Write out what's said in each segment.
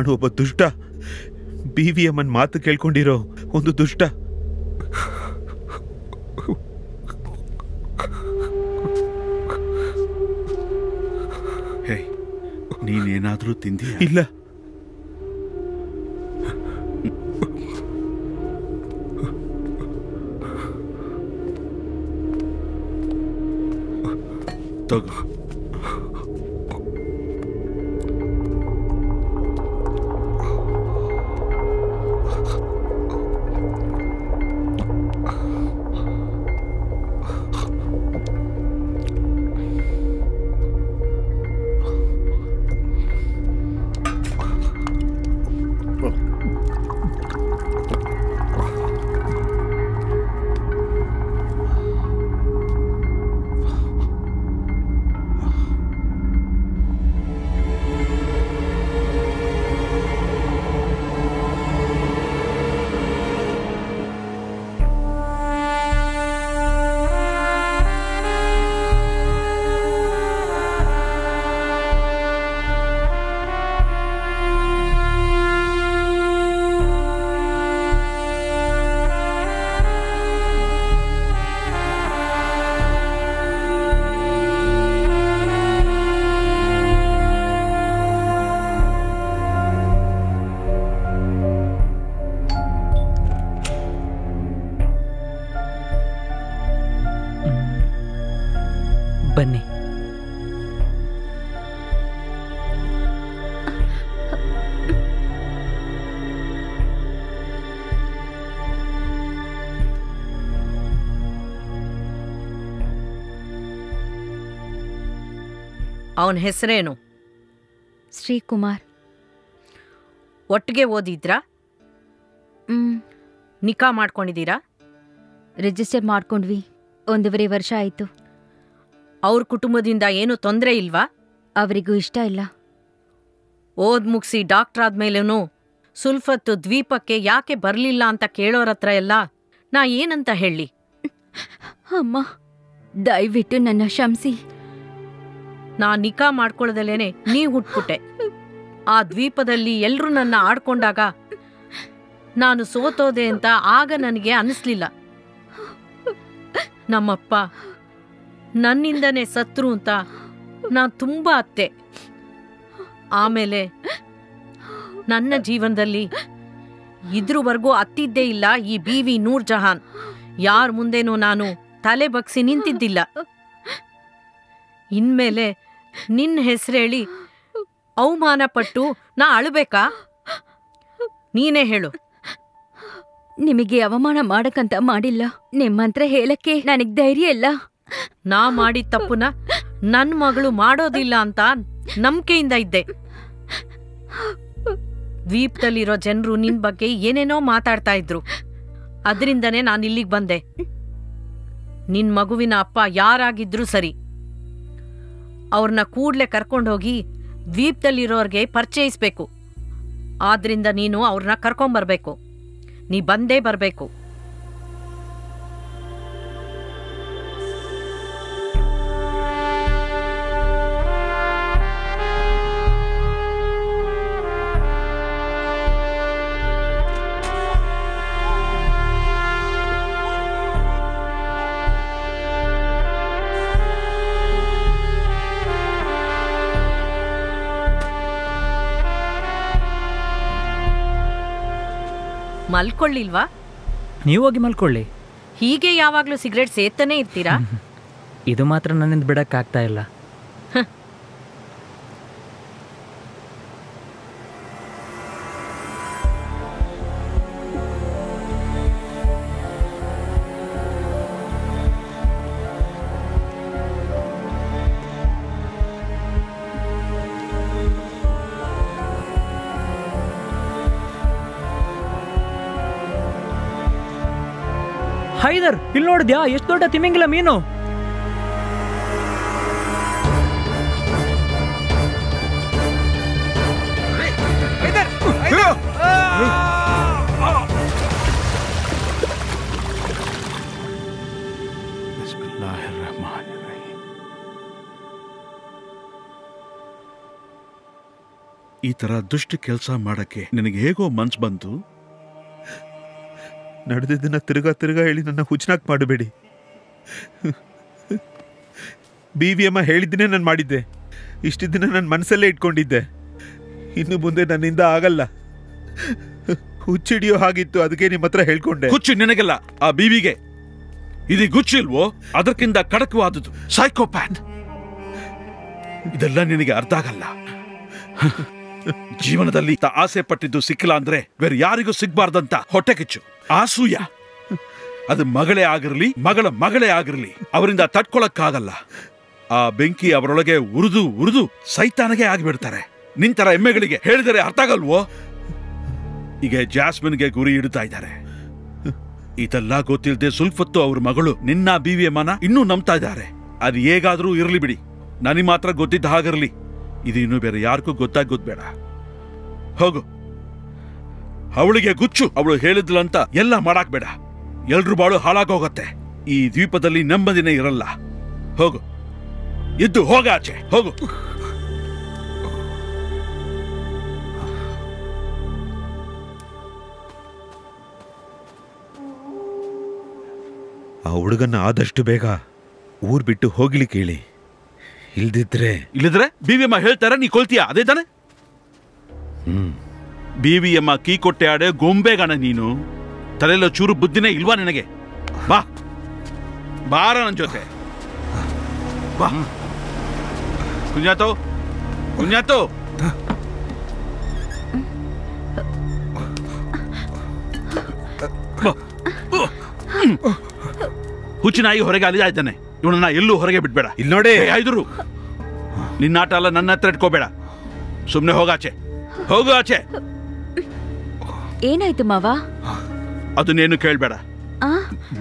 ನಾನು ಒಬ್ಬ ದುಷ್ಟ, BVMN ಮಾತು ಕೇಳ್ಕೊಂಡಿರೋ ಒಂದು ದುಷ್ಟ. ಹೇ, ನೀನೇನಾದ್ರೂ ತಿಂದಿ? ಇಲ್ಲ. ತಗೋ. ಬನ್ನಿ. ಅವನ ಹೆಸರೇನು? ಶ್ರೀಕುಮಾರ್. ಒಟ್ಟಿಗೆ ಓದಿದ್ರಾ? ನಿಕಾ ಮಾಡ್ಕೊಂಡಿದ್ದೀರಾ? ರಿಜಿಸ್ಟರ್ ಮಾಡ್ಕೊಂಡ್ವಿ. 1.5 ವರ್ಷ ಆಯಿತು. ಅವ್ರ ಕುಟುಂಬದಿಂದ ಏನೂ ತೊಂದರೆ ಇಲ್ವಾ? ಅವರಿಗೂ ಇಷ್ಟ ಇಲ್ಲ. ಓದ್ ಮುಗಿಸಿ ಡಾಕ್ಟರ್ ಆದ್ಮೇಲೂ ಸುಲ್ಫತ್ತು ದ್ವೀಪಕ್ಕೆ ಯಾಕೆ ಬರಲಿಲ್ಲ ಅಂತ ಕೇಳೋರತ್ರ ಎಲ್ಲ ನಾ ಏನಂತ ಹೇಳಿ? ಅಮ್ಮ, ದಯವಿಟ್ಟು ನನ್ನ ಕ್ಷಮಿಸಿ. ನಾ ನಿಕಾ ಮಾಡ್ಕೊಳ್ಳದಲ್ಲೇನೆ ನೀ ಹುಟ್ಬಿಟ್ಟೆ. ಆ ದ್ವೀಪದಲ್ಲಿ ಎಲ್ರೂ ನನ್ನ ಆಡ್ಕೊಂಡಾಗ ನಾನು ಸೋತೋದೆ ಅಂತ ಆಗ ನನಗೆ ಅನಿಸ್ಲಿಲ್ಲ. ನಮ್ಮಪ್ಪ ನನ್ನಿಂದನೇ ಸತ್ರು ಅಂತ ನಾನು ತುಂಬಾ ಅತ್ತೆ. ಆಮೇಲೆ ನನ್ನ ಜೀವನದಲ್ಲಿ ಇದ್ರವರೆಗೂ ಅತ್ತಿದ್ದೇ ಇಲ್ಲ ಈ BV ನೂರ್ ಜಹಾನ್. ಯಾರ ಮುಂದೆನೂ ನಾನು ತಲೆ ಬಗ್ಸಿ ನಿಂತಿದ್ದಿಲ್ಲ. ಇನ್ಮೇಲೆ ನಿನ್ನ ಹೆಸರೇಳಿ ಅವಮಾನ ಪಟ್ಟು ನಾ ಅಳಬೇಕಾ? ನೀನೇ ಹೇಳು. ನಿಮಗೆ ಅವಮಾನ ಮಾಡಕ್ಕಂತ ಮಾಡಿಲ್ಲ. ನಿಮ್ಮಂತ್ರ ಹೇಳಕ್ಕೆ ನನಗ್ ಧೈರ್ಯ ಇಲ್ಲ. ನಾ ಮಾಡಿದ ತಪ್ಪುನ ನನ್ನ ಮಗಳು ಮಾಡೋದಿಲ್ಲ ಅಂತ ನಂಬಿಕೆಯಿಂದ ಇದ್ದೆ. ದ್ವೀಪದಲ್ಲಿರೋ ಜನರು ನಿನ್ ಬಗ್ಗೆ ಏನೇನೋ ಮಾತಾಡ್ತಾ ಇದ್ರು. ಅದರಿಂದನೇ ನಾನು ಇಲ್ಲಿಗೆ ಬಂದೆ. ನಿನ್ ಮಗುವಿನ ಅಪ್ಪ ಯಾರಾಗಿದ್ರು ಸರಿ, ಅವ್ರನ್ನ ಕೂಡ್ಲೆ ಕರ್ಕೊಂಡೋಗಿ ದ್ವೀಪದಲ್ಲಿರೋರ್ಗೆ ಪರಿಚಯಿಸ್ಬೇಕು. ಆದ್ರಿಂದ ನೀನು ಅವ್ರನ್ನ ಕರ್ಕೊಂಬರ್ಬೇಕು. ನೀ ಬಂದೇ ಬರ್ಬೇಕು. ಮಲ್ಕೊಳ್ಳಿಲ್ವಾ? ನೀವೋಗಿ ಮಲ್ಕೊಳ್ಳಿ. ಹೀಗೆ ಯಾವಾಗ್ಲೂ ಸಿಗರೇಟ್ ಸೇತಾನೆ ಇರ್ತೀರಾ? ಇದು ಮಾತ್ರ ನನ್ನಿಂದ ಬಿಡಕ್ಕಾಗ್ತಾ ಇಲ್ಲ. ಹೈದರ್, ಇಲ್ಲಿ ನೋಡಿದ್ಯಾ ಎಷ್ಟು ದೊಡ್ಡ ತಿಮಿಂಗಿಲ ಮೀನು? ಈ ತರ ದುಷ್ಟ ಕೆಲಸ ಮಾಡಕ್ಕೆ ನಿನಗೆ ಹೇಗೋ ಮನ್ಸು ಬಂತು? ನಡೆದಿದ್ದನ್ನ ತಿರ್ಗಾ ಹೇಳಿ ನನ್ನ ಹುಚ್ಚನಾಕ್ ಮಾಡಬೇಡಿ. BVM ಹೇಳಿದ್ದನ್ನೇ ನಾನು ಮಾಡಿದ್ದೆ. ಇಷ್ಟು ದಿನ ನನ್ನ ಮನಸ್ಸಲ್ಲೇ ಇಟ್ಕೊಂಡಿದ್ದೆ. ಇನ್ನು ಮುಂದೆ ನನ್ನಿಂದ ಆಗಲ್ಲ. ಹುಚ್ಚಿಡಿಯೋ ಹಾಗಿತ್ತು, ಅದಕ್ಕೆ ನಿಮ್ಮ ಹತ್ರ ಹೇಳ್ಕೊಂಡೆ. ಹುಚ್ಚು ನಿನಗೆಲ್ಲ, ಆ ಬೀವಿಗೆ. ಇದು ಗುಚ್ಚಿಲ್ವೋ? ಅದಕ್ಕಿಂತ ಕಡಕವಾದದ್ದು ಸೈಕೋಪ್ಯಾಥ್. ಇದೆಲ್ಲ ನಿನಗೆ ಅರ್ಥ ಆಗಲ್ಲ. ಜೀವನದಲ್ಲಿ ಆಸೆ ಪಟ್ಟಿದ್ದು ಸಿಕ್ಕಿಲ್ಲ ಅಂದ್ರೆ ಬೇರೆ ಯಾರಿಗೂ ಸಿಗ್ಬಾರ್ದಂತ ಹೊಟ್ಟೆ ಕಿಚ್ಚು, ಆಸೂಯ. ಅದು ಮಗಳೇ ಆಗಿರ್ಲಿ, ಮಗಳೇ ಆಗಿರ್ಲಿ, ಅವರಿಂದ ತಡ್ಕೊಳಕ್ಕಾಗಲ್ಲ. ಆ ಬೆಂಕಿ ಅವರೊಳಗೆ ಉರಿದು ಸೈತಾನಗೆ ಆಗಿಬಿಡ್ತಾರೆ. ನಿಂತರ ಎಮ್ಮೆಗಳಿಗೆ ಹೇಳಿದರೆ ಅರ್ಥ ಆಗಲ್ವೋ? ಈಗ ಜಾಸ್ಮಿನ್ಗೆ ಗುರಿ ಇಡ್ತಾ ಇದ್ದಾರೆ. ಇದೆಲ್ಲ ಗೊತ್ತಿಲ್ಲದೆ ಸ್ವಲ್ಪ ಹೊತ್ತು ಅವ್ರ ಮಗಳು ನಿನ್ನ BVMನ ಇನ್ನೂ ನಂಬ್ತಾ ಇದ್ದಾರೆ. ಅದು ಹೇಗಾದ್ರೂ ಇರ್ಲಿ ಬಿಡಿ, ನನಗೆ ಮಾತ್ರ ಗೊತ್ತಿದ್ದ ಹಾಗಿರ್ಲಿ. ಇದು ಇನ್ನೂ ಬೇರೆ ಯಾರಿಗೂ ಗೊತ್ತಾಗೋದು ಬೇಡ. ಹೋಗು, ಅವಳಿಗೆ ಗುಚ್ಚು. ಅವಳು ಹೇಳಿದ್ಲಂತ ಎಲ್ಲ ಮಾಡಾಕ್ ಬೇಡ. ಎಲ್ರು ಬಾಳು ಹಾಳಾಗೋಗತ್ತೆ. ಈ ದ್ವೀಪದಲ್ಲಿ ನೆಮ್ಮದಿನೇ ಇರಲ್ಲ. ಹೋಗು, ಎದ್ದು ಹೋಗ ಆಚೆ, ಹೋಗು. ಆ ಹುಡುಗನ್ನ ಆದಷ್ಟು ಬೇಗ ಊರ್ ಬಿಟ್ಟು ಹೋಗ್ಲಿಕ್ಕೆ ಹೇಳಿ. ಇಲ್ದಿದ್ರೆ BVM ಹೇಳ್ತಾರ ನೀ ಕೊಲ್ತೀಯ, ಅದೇ ತಾನೆ? BVM ಕೀ ಕೊಟ್ಟೆ ಆಡೆ ಗೊಂಬೆಗಾನ ನೀನು. ತಲೆಯಲ್ಲ ಚೂರು ಬುದ್ಧಿನೇ ಇಲ್ವಾ ನಿನಗೆ? ಬಾ ಬಾರ ನನ್ನ ಜೊತೆ ಬಾ. ಕುಂಜಾತೋ ಹುಚ್ಚಿನಾಗಿ ಹೊರಗೆ ಅಲಿದಾಯ್ತಾನೆ. ಇವನನ್ನ ಎಲ್ಲೂ ಹೊರಗೆ ಬಿಡ್ಬೇಡ. ಇಲ್ಲಿ ನೋಡಿ, ಆಯ್ದ್ರು ನಿನ್ನಾಟ ಅಲ್ಲ, ನನ್ನ ಹತ್ರ ಇಟ್ಕೋಬೇಡ. ಸುಮ್ನೆ ಹೋಗು ಆಚೆ. ಏನಾಯ್ತು ಮಾವ? ಅದನ್ನೇನು ಕೇಳ್ಬೇಡ,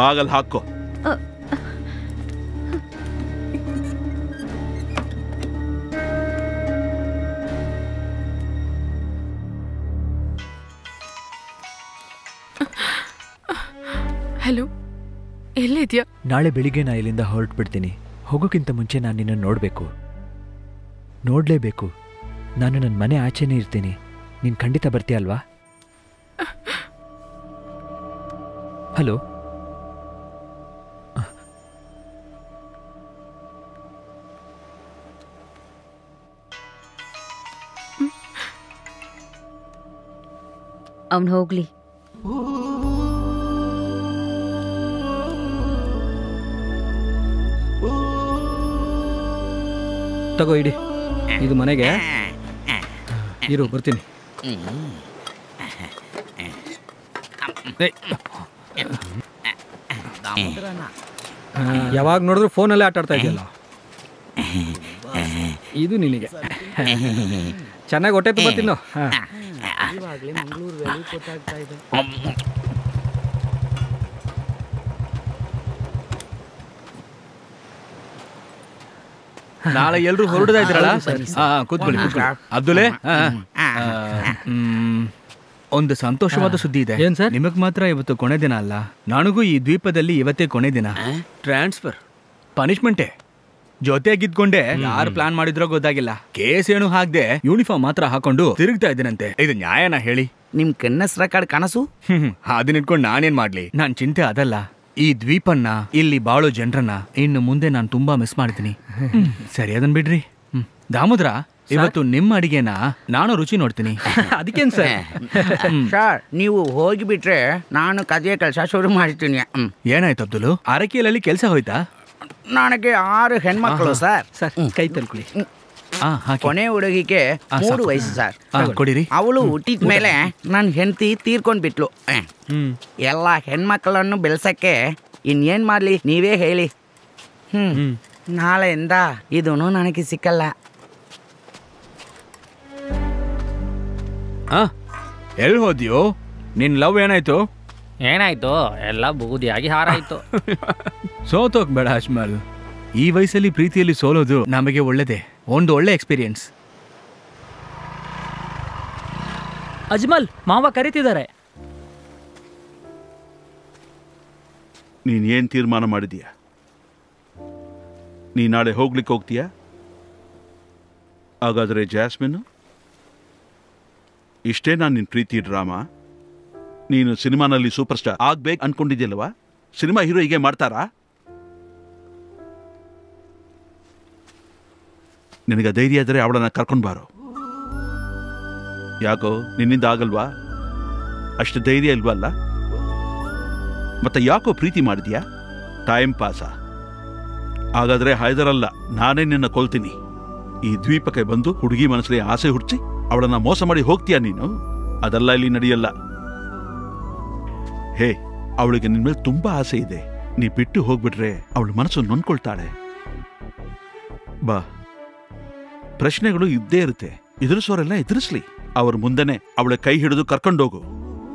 ಬಾಗಲ್ ಹಾಕೋ. ಹಲೋ, ಎಲ್ಲಿದ್ಯಾ? ನಾಳೆ ಬೆಳಿಗ್ಗೆ ನಾ ಇಲ್ಲಿಂದ ಹೊರಟ್ಬಿಡ್ತೀನಿ. ಹೋಗೋಕ್ಕಿಂತ ಮುಂಚೆ ನಾನು ನಿನ್ನ ನೋಡಲೇಬೇಕು. ನಾನು ನನ್ನ ಮನೆ ಆಚೆನೇ ಇರ್ತೀನಿ. ನೀನು ಖಂಡಿತ ಬರ್ತೀಯ ಅಲ್ವಾ? ಹಲೋ, ಅವನು ಹೋಗ್ಲಿ. ತಗೋ ಇಡಿ, ಇದು ಮನೆಗೆ. ಇರು, ಬರ್ತೀನಿ. ಯಾವಾಗ ನೋಡಿದ್ರು ಫೋನಲ್ಲೇ ಆಟ ಆಡ್ತಾ ಇದೆಯಲ್ಲ. ಇದು ನಿನಗೆ ಚೆನ್ನಾಗಿ ಹೊಟ್ಟೆ ತುಂಬ ತಿನ್ನು. ನಾಳೆ ಎಲ್ರು ಹೊರಡ್ತಾ ಇದ್ರಲ್ಲ, ಕೂತ್ಕೊಳ್ಳಿ. ಅಬ್ದುಲ್ಲೇ, ಒಂದು ಸಂತೋಷವಾದ ಸುದ್ದಿ ಇದೆ. ಏನ್ ಸರ್? ನಿಮಗ್ ಮಾತ್ರ ಇವತ್ತು ಕೊನೆ ದಿನ ಅಲ್ಲ, ನನಗೂ ಈ ದ್ವೀಪದಲ್ಲಿ ಇವತ್ತೇ ಕೊನೆ ದಿನ. ಟ್ರಾನ್ಸ್ಫರ್ ಪನಿಷ್ಮೆಂಟೇ. ಜೊತೆಗಿದ್ಕೊಂಡೆ ಯಾರು ಪ್ಲಾನ್ ಮಾಡಿದ್ರೋ ಗೊತ್ತಾಗಿಲ್ಲ. ಕೇಸ್ ಏನು ಹಾಕ್ದೆ ಯೂನಿಫಾರ್ಮ್ ಮಾತ್ರ ಹಾಕೊಂಡು ತಿರುಗ್ತಾ ಇದ್ದೀನಂತೆ. ಇದು ನ್ಯಾಯನ ಹೇಳಿ? ನಿಮ್ ಕನ್ನಸ್ ರೆಕಾರ್ಡ್ ಕನಸು. ಅದನ್ನ ಇಟ್ಕೊಂಡು ನಾನೇನ್ ಮಾಡ್ಲಿ? ನಾನ್ ಚಿಂತೆ ಅದಲ್ಲ, ಈ ದ್ವೀಪನ್ನ, ಇಲ್ಲಿ ಬಾಳೋ ಜನರನ್ನ ಇನ್ನು ಮುಂದೆ ನಾನು ತುಂಬಾ ಮಿಸ್ ಮಾಡ್ತೀನಿ. ಸರಿ, ಅದನ್ ಬಿಡ್ರಿ. ದಾಮೋದ್ರ, ಇವತ್ತು ನಿಮ್ಮ ಅಡಿಗೆನ ನಾನು ರುಚಿ ನೋಡ್ತೀನಿ. ಅದಕ್ಕೇನ್ ಸರ್? ಸರ್, ನೀವು ಹೋಗಿಬಿಟ್ರೆ ನಾನು ಕಥೆಯ ಕೆಲಸ ಶುರು ಮಾಡ್ತೀನಿ. ಏನಾಯ್ತು ಅಬ್ದುಲ್? ಅರಕೆಯಲ್ಲಿ ಕೆಲಸ ಹೋಯ್ತಾ? ನನಗೆ 6 ಹೆಣ್ಮಕ್ಳು ಸರ್. ಕೈ ತಲ್ಕೊಳ್ಳಿ. ಕೊನೆ ಹುಡುಗಿಗೆ 3 ವಯಸ್ಸು ಸರ್. ಕೊಡಿರಿ. ಅವಳು ಹುಟ್ಟಿದ ಮೇಲೆ ನನ್ನ ಹೆಂಡತಿ ತೀರ್ಕೊಂಡ್ಬಿಟ್ಲು. ಎಲ್ಲ ಹೆಣ್ಮಕ್ಳನ್ನು ಬೆಳೆಸಕ್ಕೆ ಇನ್ನೇನ್ ಮಾಡ್ಲಿ ನೀವೇ ಹೇಳಿ. ನಾಳೆಯಿಂದ ಇದೂ ನನಗೆ ಸಿಕ್ಕಲ್ಲ. ಎಲ್ಲಿ ಹೋದ್ಯೋ? ನಿನ್ ಲವ್ ಏನಾಯ್ತು? ಏನಾಯ್ತು? ಎಲ್ಲ ಬೂದಿಯಾಗಿ ಹಾರಾಯ್ತು. ಸೋತೋಗ್ಬೇಡ ಅಜ್ಮಲ್. ಈ ವಯಸ್ಸಲ್ಲಿ ಪ್ರೀತಿಯಲ್ಲಿ ಸೋಲೋದು ನಮಗೆ ಒಳ್ಳೇದೇ, ಒಂದು ಒಳ್ಳೆ ಎಕ್ಸ್ಪೀರಿಯನ್ಸ್. ಅಜ್ಮಲ್, ಮಾವ ಕರೀತಿದ್ದಾರೆ. ನೀನ್ ಏನ್ ತೀರ್ಮಾನ ಮಾಡಿದೀಯ? ನೀ ನಾಳೆ ಹೋಗ್ಲಿಕ್ಕೆ ಹೋಗ್ತೀಯಾ? ಹಾಗಾದ್ರೆ ಜಾಸ್ಮಿನ್ ಇಷ್ಟೇ ನಾನು ನಿನ್ನ ಪ್ರೀತಿ ಡ್ರಾಮಾ? ನೀನು ಸಿನಿಮಾನಲ್ಲಿ ಸೂಪರ್ ಸ್ಟಾರ್ ಆಗ್ಬೇಕು ಅನ್ಕೊಂಡಿದ್ಯಲ್ವಾ? ಸಿನಿಮಾ ಹೀರೋ ಹೀಗೆ ಮಾಡ್ತಾರಾ? ನಿನಗೆ ಧೈರ್ಯ ಇದ್ದರೆ ಅವಳನ್ನ ಕರ್ಕೊಂಡು ಬಾರೋ. ಯಾಕೋ ನಿನ್ನಿಂದ ಆಗಲ್ವಾ? ಅಷ್ಟು ಧೈರ್ಯ ಇಲ್ವಲ್ಲ? ಮತ್ತೆ ಯಾಕೋ ಪ್ರೀತಿ ಮಾಡಿದ್ಯಾ? ಟೈಮ್ ಪಾಸ. ಹಾಗಾದ್ರೆ ಹೈದರಲ್ಲ, ನಾನೇ ನಿನ್ನ ಕೊಲ್ತೀನಿ. ಈ ದ್ವೀಪಕ್ಕೆ ಬಂದು ಹುಡುಗಿ ಮನಸ್ಸಲ್ಲಿ ಆಸೆ ಹುಡ್ಸಿ ಅವಳನ್ನ ಮೋಸ ಮಾಡಿ ಹೋಗ್ತೀಯಾ ನೀನು? ಅದೆಲ್ಲ ಇಲ್ಲಿ ನಡೆಯಲ್ಲ. ಹೇ, ಅವಳಿಗೆ ನಿನ್ ಮೇಲೆ ತುಂಬಾ ಆಸೆ ಇದೆ. ನೀ ಬಿಟ್ಟು ಹೋಗ್ಬಿಟ್ರೆ ಅವಳ ಮನಸ್ಸು ನೊಂದ್ಕೊಳ್ತಾಳೆ. ಬಾ, ಪ್ರಶ್ನೆಗಳು ಇದ್ದೇ ಇರುತ್ತೆ. ಎದುರಿಸೋರೆಲ್ಲ ಎದುರಿಸ್ಲಿ. ಅವ್ರ ಮುಂದೆನೆ ಅವಳ ಕೈ ಹಿಡಿದು ಕರ್ಕೊಂಡೋಗು.